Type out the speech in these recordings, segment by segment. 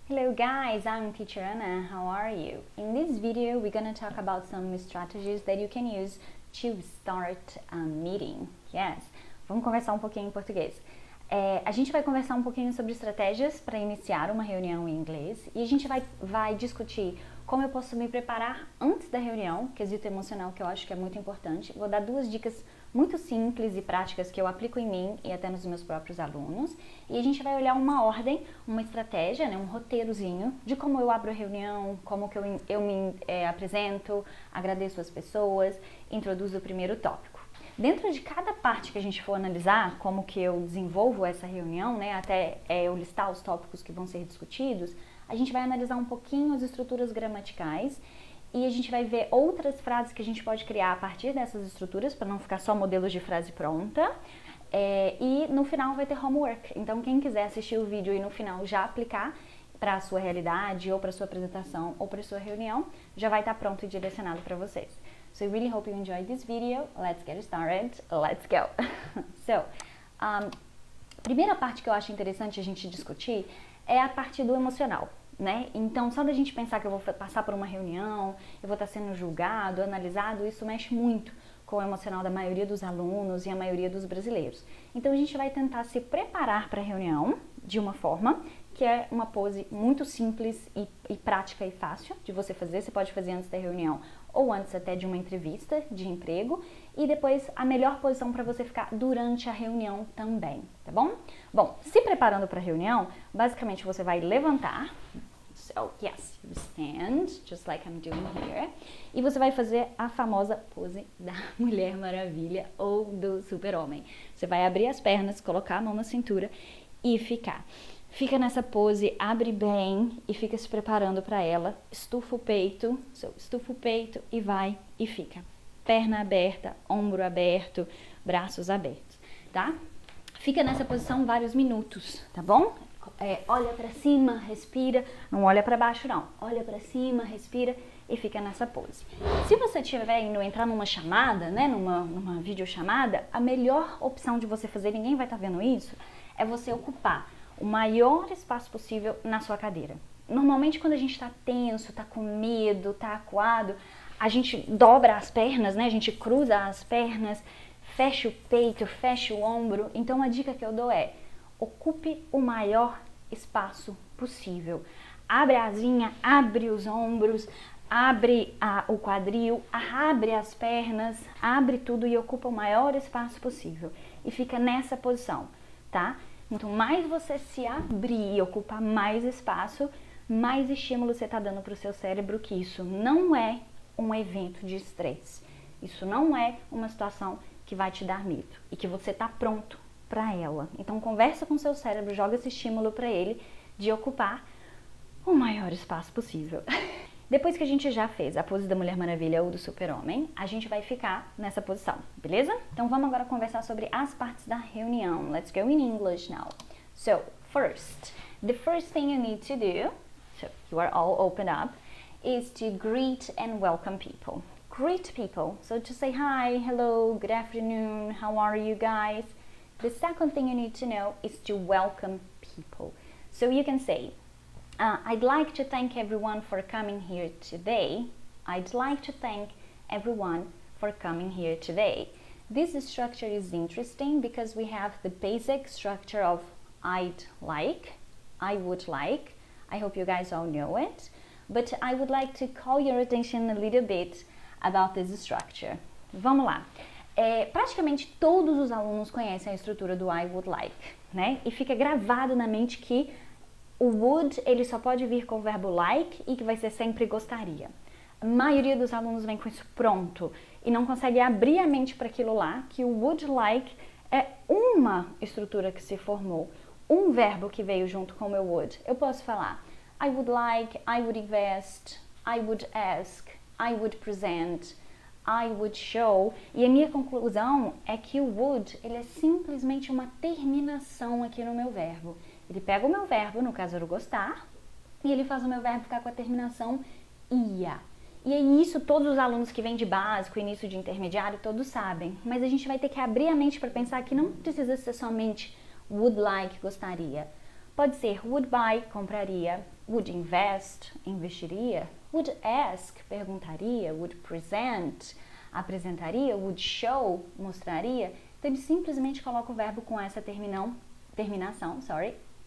Hello guys, I'm Teacher Anna. How are you? In this video, we're gonna talk about some strategies that you can use to start a meeting. Yes, vamos conversar um pouquinho em português. A gente vai conversar um pouquinho sobre estratégias para iniciar uma reunião em inglês e a gente vai discutir como eu posso me preparar antes da reunião, quesito emocional que eu acho que é muito importante. Vou dar duas dicas muito simples e práticas que eu aplico em mim e até nos meus próprios alunos. E a gente vai olhar uma ordem, uma estratégia, né, um roteirozinho de como eu abro a reunião, como que eu me apresento, agradeço as pessoas, introduzo o primeiro tópico. Dentro de cada parte que a gente for analisar, como que eu desenvolvo essa reunião, né, até eu listar os tópicos que vão ser discutidos, a gente vai analisar um pouquinho as estruturas gramaticais e a gente vai ver outras frases que a gente pode criar a partir dessas estruturas, para não ficar só modelos de frase pronta. E no final vai ter homework, então quem quiser assistir o vídeo e no final já aplicar para a sua realidade, ou para a sua apresentação, ou para a sua reunião, já vai estar pronto e direcionado para vocês. So I really hope you enjoyed this video. Let's get started. Let's go. So, primeira parte que eu acho interessante a gente discutir é a parte do emocional, né? Então, só da gente pensar que eu vou passar por uma reunião, eu vou estar sendo julgado, analisado, isso mexe muito com o emocional da maioria dos alunos e a maioria dos brasileiros. Então, a gente vai tentar se preparar para a reunião de uma forma que é uma pose muito simples e prática e fácil de você fazer. Você pode fazer antes da reunião ou antes até de uma entrevista de emprego e depois a melhor posição para você ficar durante a reunião também, tá bom? Bom, se preparando para a reunião, basicamente você vai levantar, so yes, you stand, just like I'm doing here, e você vai fazer a famosa pose da Mulher Maravilha ou do Super-Homem. Você vai abrir as pernas, colocar a mão na cintura e ficar. Fica nessa pose, abre bem e fica se preparando para ela. Estufa o peito, estufa o peito e vai e fica. Perna aberta, ombro aberto, braços abertos, tá? Fica nessa posição vários minutos, tá bom? Olha para cima, respira, não olha para baixo não. Olha para cima, respira e fica nessa pose. Se você estiver indo entrar numa chamada, né, numa videochamada, a melhor opção de você fazer, ninguém vai estar vendo isso, é você ocupar o maior espaço possível na sua cadeira. Normalmente quando a gente está tenso, está com medo, está acuado, a gente dobra as pernas, né? A gente cruza as pernas, fecha o peito, fecha o ombro. Então a dica que eu dou é, ocupe o maior espaço possível. Abre a asinha, abre os ombros, abre o quadril, abre as pernas, abre tudo e ocupa o maior espaço possível. E fica nessa posição, tá? Quanto mais você se abrir e ocupar mais espaço, mais estímulo você está dando para o seu cérebro que isso não é um evento de estresse. Isso não é uma situação que vai te dar medo e que você está pronto para ela. Então conversa com o seu cérebro, joga esse estímulo para ele de ocupar o maior espaço possível. Depois que a gente já fez a pose da Mulher Maravilha ou do Super-Homem, a gente vai ficar nessa posição, beleza? Então vamos agora conversar sobre as partes da reunião. Let's go in English now. So, first, the first thing you need to do, so you are all open up, is to greet and welcome people. Greet people, so to say hi, hello, good afternoon, how are you guys? The second thing you need to know is to welcome people. So you can say, I'd like to thank everyone for coming here today. I'd like to thank everyone for coming here today. This structure is interesting because we have the basic structure of I'd like, I would like. I hope you guys all know it. But I would like to call your attention a little bit about this structure. Vamos lá. Praticamente todos os alunos conhecem a estrutura do I would like, né? E fica gravado na mente que o would, ele só pode vir com o verbo like e que vai ser sempre gostaria. A maioria dos alunos vem com isso pronto e não consegue abrir a mente para aquilo lá, que o would like é uma estrutura que se formou, um verbo que veio junto com o meu would. Eu posso falar I would like, I would invest, I would ask, I would present, I would show. E a minha conclusão é que o would, ele é simplesmente uma terminação aqui no meu verbo. Ele pega o meu verbo, no caso era o gostar, e ele faz o meu verbo ficar com a terminação ia. E é isso todos os alunos que vêm de básico, início de intermediário, todos sabem. Mas a gente vai ter que abrir a mente para pensar que não precisa ser somente would like, gostaria. Pode ser would buy, compraria, would invest, investiria, would ask, perguntaria, would present, apresentaria, would show, mostraria. Então ele simplesmente coloca o verbo com essa terminação,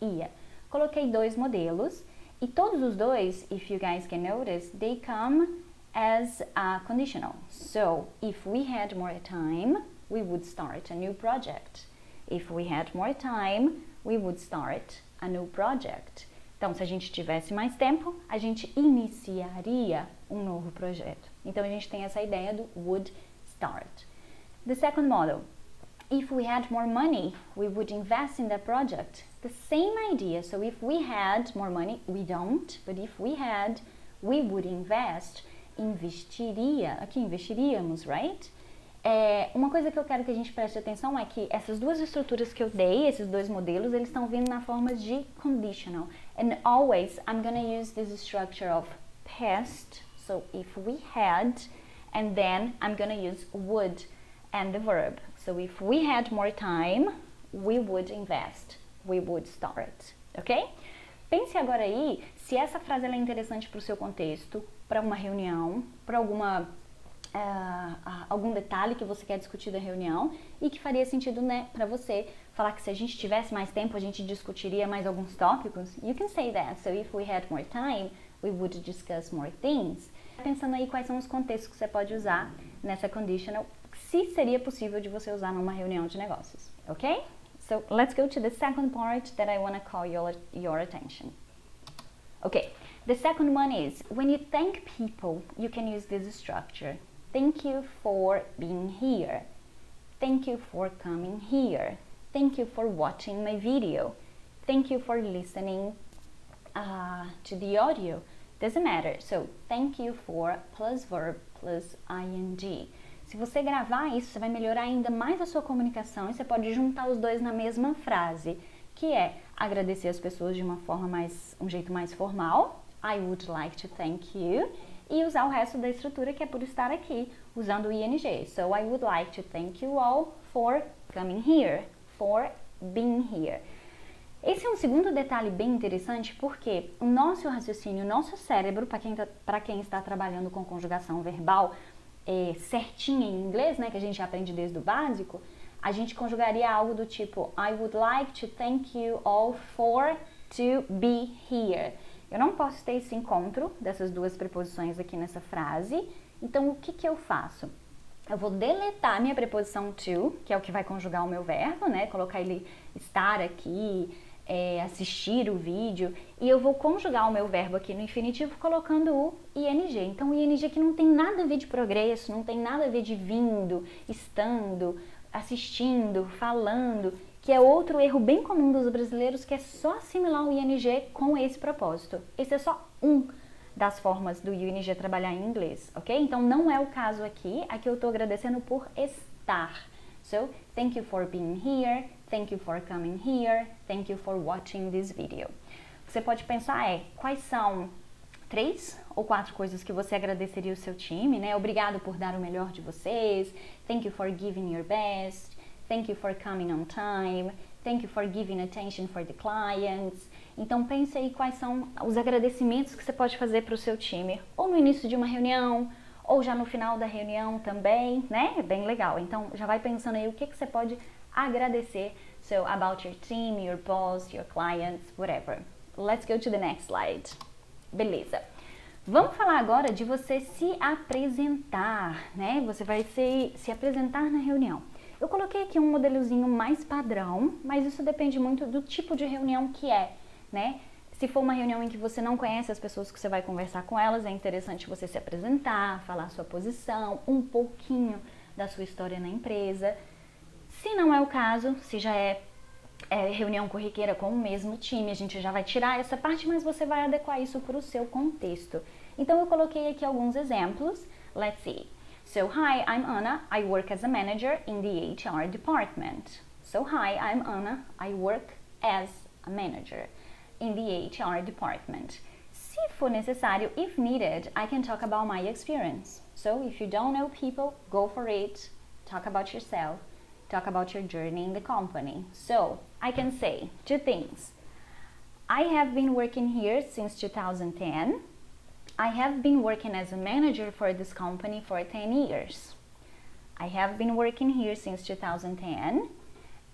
ia. Coloquei dois modelos e todos os dois, if you guys can notice, they come as a conditional. So, if we had more time, we would start a new project. If we had more time, we would start a new project. Então, se a gente tivesse mais tempo, a gente iniciaria um novo projeto. Então, a gente tem essa ideia do would start. The second model. If we had more money, we would invest in the project. The same idea. So, if we had more money, we don't. But if we had, we would invest. Investiria. Aqui, investiríamos, right? Uma coisa que eu quero que a gente preste atenção é que essas duas estruturas que eu dei, esses dois modelos, eles estão vindo na forma de conditional. And always, I'm going to use this structure of past. So, if we had, and then I'm going to use would and the verb. So, if we had more time, we would invest. We would start. Ok? Pense agora aí se essa frase ela é interessante para o seu contexto, para uma reunião, para algum detalhe que você quer discutir da reunião e que faria sentido, né, para você falar que se a gente tivesse mais tempo a gente discutiria mais alguns tópicos. You can say that. So if we had more time, we would discuss more things. Pensando aí quais são os contextos que você pode usar nessa conditional, se seria possível de você usar numa reunião de negócios, ok? So let's go to the second part that I want to call your attention. Okay, the second one is when you thank people, you can use this structure. Thank you for being here. Thank you for coming here. Thank you for watching my video. Thank you for listening to the audio. Doesn't matter. So, thank you for plus verb plus ing. Se você gravar isso, você vai melhorar ainda mais a sua comunicação e você pode juntar os dois na mesma frase, que é agradecer as pessoas de uma forma um jeito mais formal. I would like to thank you. E usar o resto da estrutura que é por estar aqui, usando o ing. So, I would like to thank you all for coming here, for being here. Esse é um segundo detalhe bem interessante porque o nosso raciocínio, o nosso cérebro, para quem está trabalhando com conjugação verbal certinha em inglês, né, que a gente aprende desde o básico, a gente conjugaria algo do tipo I would like to thank you all for to be here. Eu não posso ter esse encontro dessas duas preposições aqui nessa frase, então o que eu faço? Eu vou deletar minha preposição to, que é o que vai conjugar o meu verbo, né? Colocar ele estar aqui, assistir o vídeo, e eu vou conjugar o meu verbo aqui no infinitivo colocando o ing. Então o ing aqui não tem nada a ver de progresso, não tem nada a ver de vindo, estando, assistindo, falando, que é outro erro bem comum dos brasileiros, que é só assimilar o ing com esse propósito. Esse é só das formas do ing trabalhar em inglês, ok? Então não é o caso aqui. Aqui eu estou agradecendo por estar. So, thank you for being here, thank you for coming here, thank you for watching this video. Você pode pensar, quais são 3 ou 4 coisas que você agradeceria o seu time, né? Obrigado por dar o melhor de vocês, thank you for giving your best, thank you for coming on time, thank you for giving attention for the clients. Então pense aí quais são os agradecimentos que você pode fazer para o seu time, ou no início de uma reunião, ou já no final da reunião também, né? É bem legal. Então já vai pensando aí o que você pode agradecer. So, about your team, your boss, your clients, whatever. Let's go to the next slide. Beleza. Vamos falar agora de você se apresentar, né? Você vai se apresentar na reunião. Eu coloquei aqui um modelozinho mais padrão, mas isso depende muito do tipo de reunião que é, né? Se for uma reunião em que você não conhece as pessoas que você vai conversar com elas, é interessante você se apresentar, falar a sua posição, um pouquinho da sua história na empresa. Se não é o caso, se já é reunião corriqueira com o mesmo time, a gente já vai tirar essa parte, mas você vai adequar isso para o seu contexto. Então eu coloquei aqui alguns exemplos. Let's see. So, hi, I'm Anna. I work as a manager in the HR department. So, hi, I'm Anna. I work as a manager in the HR department. Se for necessário, if needed, I can talk about my experience. So, if you don't know people, go for it. Talk about yourself. Talk about your journey in the company. So, I can say 2 things. I have been working here since 2010. I have been working as a manager for this company for 10 years. I have been working here since 2010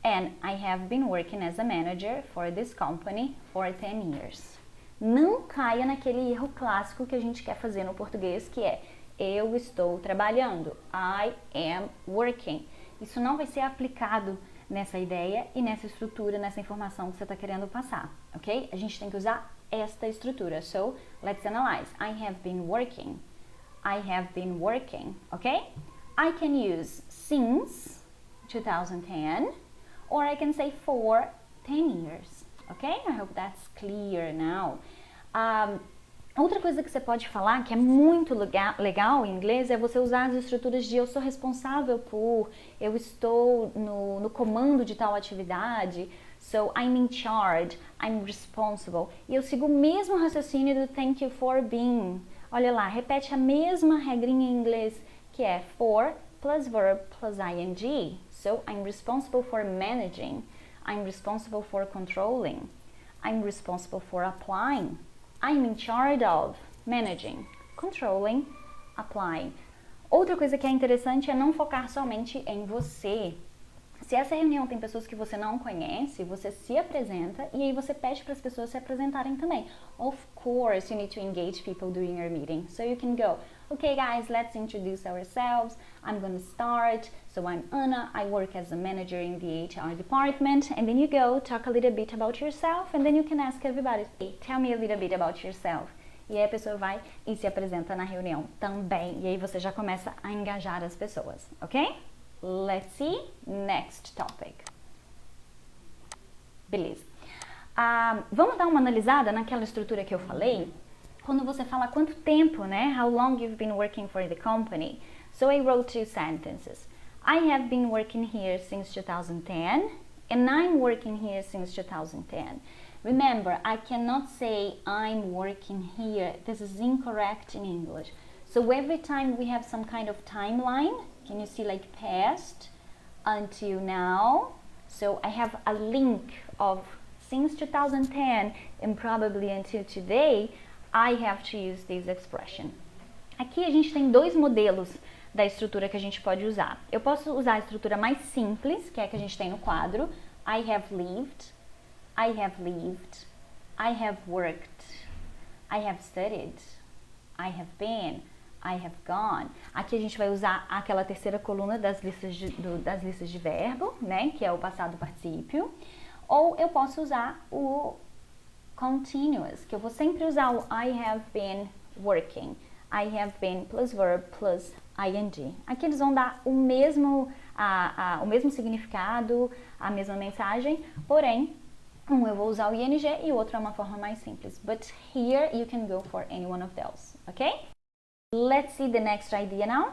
and I have been working as a manager for this company for 10 years. Não caia naquele erro clássico que a gente quer fazer no português, que é eu estou trabalhando. I am working. Isso não vai ser aplicado nessa ideia e nessa estrutura, nessa informação que você está querendo passar, ok? A gente tem que usar esta estrutura. So, let's analyze. I have been working. I have been working, ok? I can use since 2010 or I can say for 10 years, ok? I hope that's clear now. Outra coisa que você pode falar, que é muito legal em inglês, é você usar as estruturas de eu sou responsável por, eu estou no comando de tal atividade, so I'm in charge, I'm responsible. E eu sigo o mesmo raciocínio do thank you for being. Olha lá, repete a mesma regrinha em inglês, que é for plus verb plus ing. So I'm responsible for managing, I'm responsible for controlling, I'm responsible for applying. I'm in charge of managing, controlling, applying. Outra coisa que é interessante é não focar somente em você. Se essa reunião tem pessoas que você não conhece, você se apresenta e aí você pede para as pessoas se apresentarem também. Of course, you need to engage people during your meeting. So you can go, okay guys, let's introduce ourselves. I'm going to start. So I'm Anna, I work as a manager in the HR department. And then you go, talk a little bit about yourself and then you can ask everybody, hey, tell me a little bit about yourself. E aí a pessoa vai e se apresenta na reunião também. E aí você já começa a engajar as pessoas, ok? Let's see, next topic. Beleza. Vamos dar uma analisada naquela estrutura que eu falei? Quando você fala quanto tempo, né? How long you've been working for the company. So I wrote 2 sentences. I have been working here since 2010 and I'm working here since 2010. Remember, I cannot say I'm working here. This is incorrect in English. So every time we have some kind of timeline, can you see like past until now? So I have a link of since 2010 and probably until today, I have to use this expression. Aqui a gente tem 2 modelos da estrutura que a gente pode usar. Eu posso usar a estrutura mais simples, que é a que a gente tem no quadro. I have lived, I have lived, I have worked, I have studied, I have been, I have gone. Aqui a gente vai usar aquela terceira coluna das listas de verbo, né? Que é o passado particípio. Ou eu posso usar o continuous, que eu vou sempre usar o I have been working. I have been plus verb plus ing. Aqui eles vão dar o mesmo significado, a mesma mensagem, porém, um eu vou usar o ing e o outro é uma forma mais simples. But here you can go for any one of those, ok? Let's see the next idea now.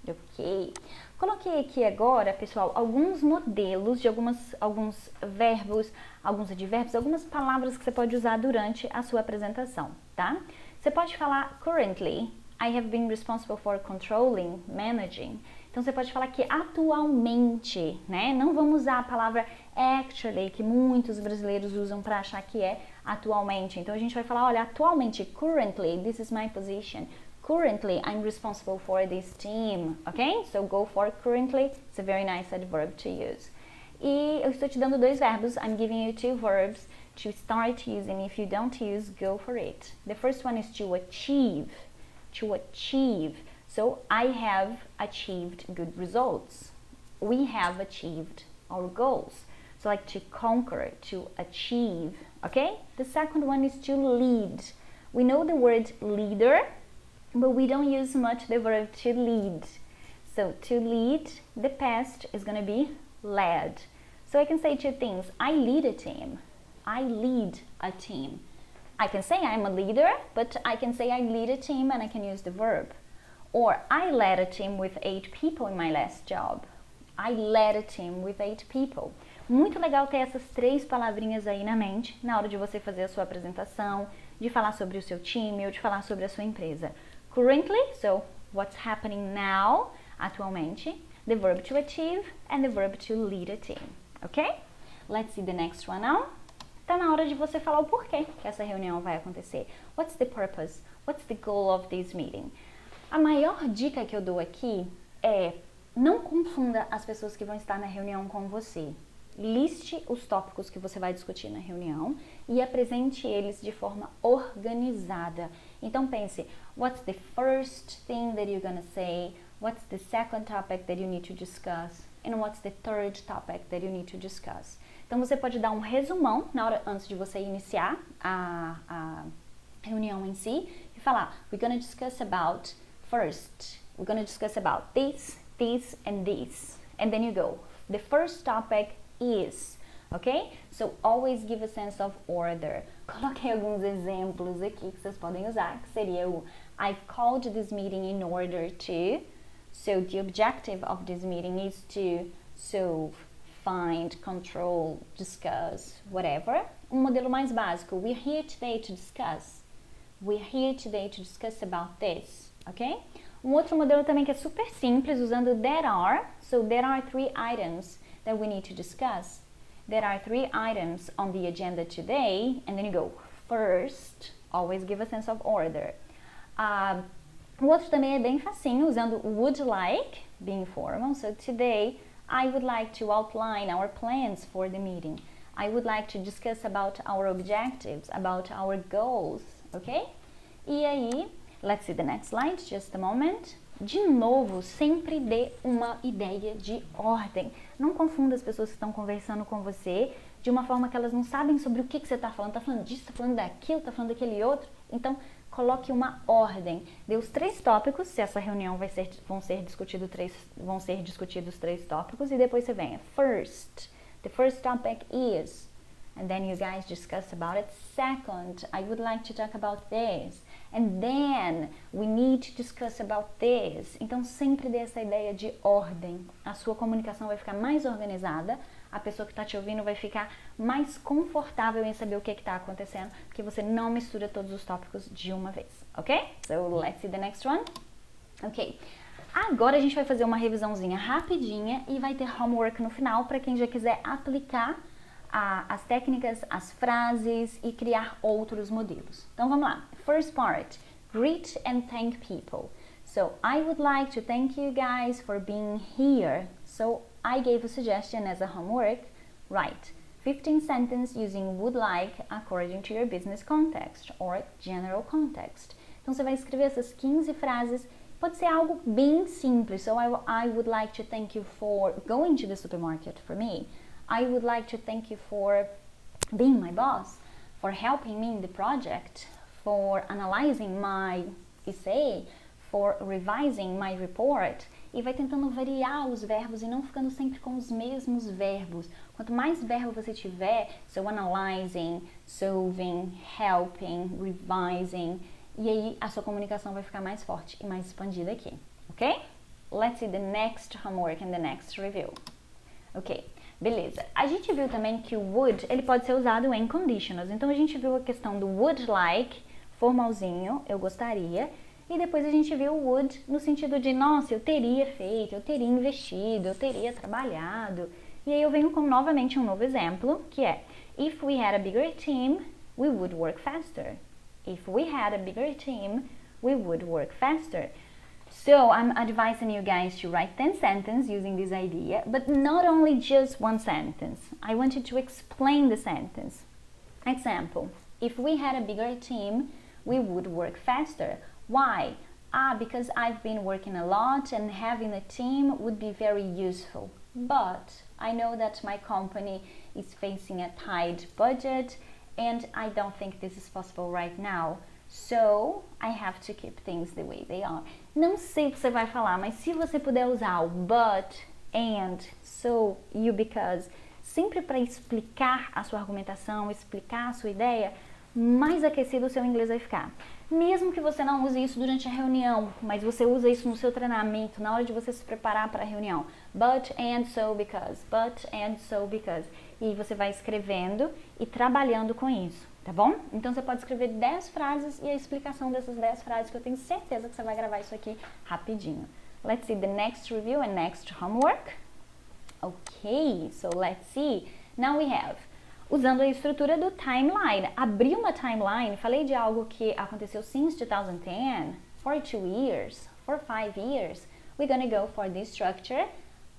Ok. Coloquei aqui agora, pessoal, alguns modelos de alguns verbos, alguns advérbios, algumas palavras que você pode usar durante a sua apresentação, tá? Você pode falar currently, I have been responsible for controlling, managing. Então você pode falar que atualmente, né? Não vamos usar a palavra actually, que muitos brasileiros usam para achar que é atualmente. Então a gente vai falar, olha, atualmente, currently, this is my position. Currently, I'm responsible for this team, ok? So go for currently, it's a very nice adverb to use. E eu estou te dando 2 verbos, I'm giving you 2 verbs to start using. If you don't use, go for it. The first one is to achieve, to achieve. So I have achieved good results. We have achieved our goals. So like to conquer, to achieve, okay? The second one is to lead. We know the word leader, but we don't use much the verb to lead. So to lead, the past is going to be led. So I can say 2 things. I lead a team. I lead a team. I can say I'm a leader, but I can say I lead a team and I can use the verb. Or I led a team with 8 people in my last job. I led a team with 8 people. Muito legal ter essas 3 palavrinhas aí na mente na hora de você fazer a sua apresentação, de falar sobre o seu time ou de falar sobre a sua empresa. Currently, so what's happening now, atualmente, the verb to achieve and the verb to lead a team, okay? Let's see the next one now. tá na hora de você falar o porquê que essa reunião vai acontecer. What's the purpose? What's the goal of this meeting? A maior dica que eu dou aqui é: não confunda as pessoas que vão estar na reunião com você. Liste os tópicos que você vai discutir na reunião e apresente eles de forma organizada. Então pense: what's the first thing that you're gonna say? What's the second topic that you need to discuss? And what's the third topic that you need to discuss? Então você pode dar um resumão na hora antes de você iniciar a reunião em si e falar: we're gonna discuss about first, we're gonna discuss about this, this and this. And then you go. The first topic is, ok? So always give a sense of order. Coloquei alguns exemplos aqui que vocês podem usar, que seria o I've called this meeting in order to. So the objective of this meeting is to solve, find, control, discuss, whatever. Um modelo mais básico: we're here today to discuss. We're here today to discuss about this, ok? Um outro modelo também que é super simples, usando there are. So there are 3 items that we need to discuss. There are 3 items on the agenda today, and then you go first. Always give a sense of order. O outro também é bem facinho, usando would like, being formal. So today, I would like to outline our plans for the meeting. I would like to discuss about our objectives, about our goals, ok? E aí, let's see the next slide, just a moment. De novo, sempre dê uma ideia de ordem. Não confunda as pessoas que estão conversando com você de uma forma que elas não sabem sobre o que você está falando. Está falando disso, está falando daquilo, está falando daquele outro. Então, coloque uma ordem. Dê os 3 tópicos, se essa reunião vão ser discutidos 3 tópicos, e depois você venha. First, the first topic is, and then you guys discuss about it. Second, I would like to talk about this. And then, we need to discuss about this. Então, sempre dê essa ideia de ordem. A sua comunicação vai ficar mais organizada, a pessoa que está te ouvindo vai ficar mais confortável em saber o que está acontecendo, porque você não mistura todos os tópicos de uma vez, ok? So, let's see the next one. Ok. Agora a gente vai fazer uma revisãozinha rapidinha e vai ter homework no final para quem já quiser aplicar as técnicas, as frases e criar outros modelos. Então vamos lá. First part, greet and thank people. So I would like to thank you guys for being here. So I gave a suggestion as a homework. Write 15 sentences using would like according to your business context or general context. Então você vai escrever essas 15 frases. Pode ser algo bem simples. So I would like to thank you for going to the supermarket for me. I would like to thank you for being my boss, for helping me in the project, for analyzing my essay, for revising my report. E vai tentando variar os verbos e não ficando sempre com os mesmos verbos. Quanto mais verbo você tiver, so analyzing, solving, helping, revising, e aí a sua comunicação vai ficar mais forte e mais expandida aqui, ok? Let's see the next homework and the next review. Ok. Beleza, a gente viu também que o would, ele pode ser usado em conditionals. Então a gente viu a questão do would like, formalzinho, eu gostaria. E depois a gente viu o would no sentido de, nossa, eu teria feito, eu teria investido, eu teria trabalhado. E aí eu venho com novamente um novo exemplo, que é: if we had a bigger team, we would work faster. If we had a bigger team, we would work faster. So I'm advising you guys to write 10 sentences using this idea, but not only just one sentence. I want you to explain the sentence. Example, if we had a bigger team, we would work faster. Why? Because I've been working a lot and having a team would be very useful. But I know that my company is facing a tight budget and I don't think this is possible right now. So, I have to keep things the way they are. Não sei o que você vai falar, mas se você puder usar o but, and, so, you, because, sempre para explicar a sua argumentação, explicar a sua ideia, mais aquecido o seu inglês vai ficar. Mesmo que você não use isso durante a reunião, mas você usa isso no seu treinamento, na hora de você se preparar para a reunião. But, and, so, because. But, and, so, because. E você vai escrevendo e trabalhando com isso, tá bom? Então você pode escrever 10 frases e a explicação dessas 10 frases, que eu tenho certeza que você vai gravar isso aqui rapidinho. Let's see the next review and next homework. Okay, so let's see. Now we have usando a estrutura do timeline. Abri uma timeline, falei de algo que aconteceu since 2010, for 2 years, for 5 years. We're gonna go for this structure.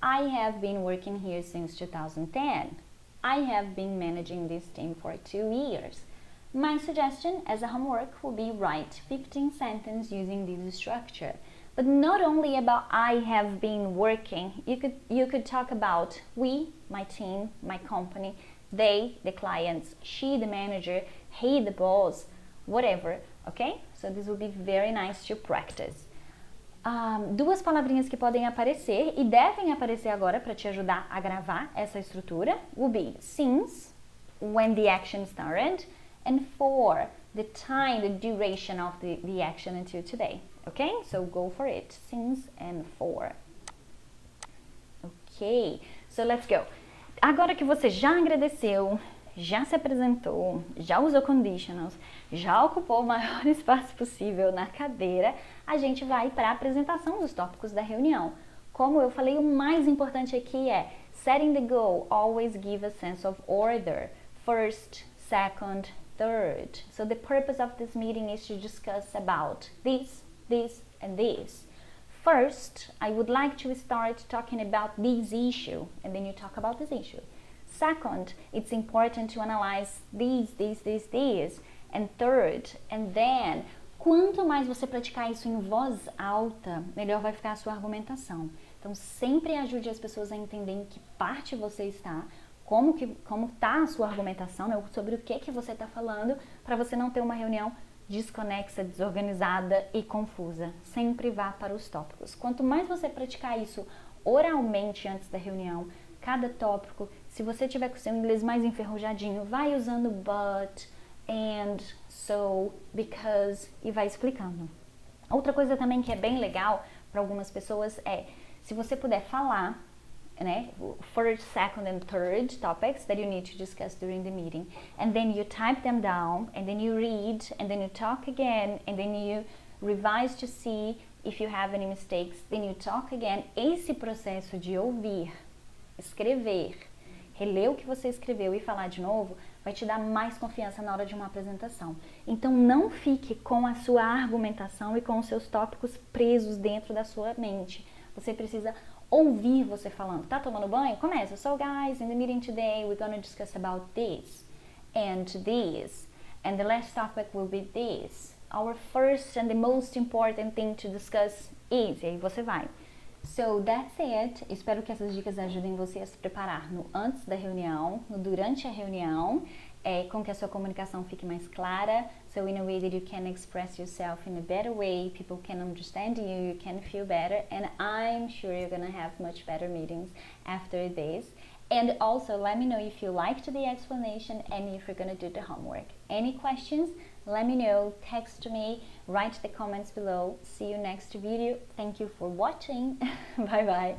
I have been working here since 2010. I have been managing this team for 2 years. My suggestion as a homework will be write 15 sentences using this structure. But not only about I have been working, you could talk about we, my team, my company, they, the clients, she, the manager, he, the boss, whatever, okay? So this will be very nice to practice. Duas palavrinhas que podem aparecer e devem aparecer agora para te ajudar a gravar essa estrutura will be since, when the action started, and for, the time, the duration of the action until today. Okay? So go for it. Since and for. Ok. So let's go. Agora que você já agradeceu, já se apresentou, já usou conditionals, já ocupou o maior espaço possível na cadeira, a gente vai para a apresentação dos tópicos da reunião. Como eu falei, o mais importante aqui é setting the goal, always give a sense of order. First, second, third. So the purpose of this meeting is to discuss about this, and this. First, I would like to start talking about this issue, and then you talk about this issue. Second, it's important to analyze this. And third, and then, quanto mais você praticar isso em voz alta, melhor vai ficar a sua argumentação. Então, sempre ajude as pessoas a entenderem em que parte você está, como está a sua argumentação, né, sobre o que você está falando, para você não ter uma reunião desconexa, desorganizada e confusa. Sempre vá para os tópicos. Quanto mais você praticar isso oralmente antes da reunião, cada tópico, se você tiver com o seu inglês mais enferrujadinho, vai usando but, and, so, because e vai explicando. Outra coisa também que é bem legal para algumas pessoas é, se você puder falar, né, first, second and third topics that you need to discuss during the meeting, and then you type them down, and then you read, and then you talk again, and then you revise to see if you have any mistakes, then you talk again. Esse processo de ouvir, escrever, reler o que você escreveu e falar de novo, vai te dar mais confiança na hora de uma apresentação. Então não fique com a sua argumentação e com os seus tópicos presos dentro da sua mente. Você precisa ouvir você falando. Tá tomando banho? Começa. So guys, in the meeting today we're going to discuss about this and this, and the last topic will be this. Our first and the most important thing to discuss is, e aí você vai. So that's it. Espero que essas dicas ajudem você a se preparar no antes da reunião, no durante a reunião, com que a sua comunicação fique mais clara, so in a way that you can express yourself in a better way, people can understand you, you can feel better, and I'm sure you're gonna have much better meetings after this. And also let me know if you liked the explanation and if you're gonna do the homework. Any questions? Let me know, text me, write the comments below. See you next video. Thank you for watching. Bye bye.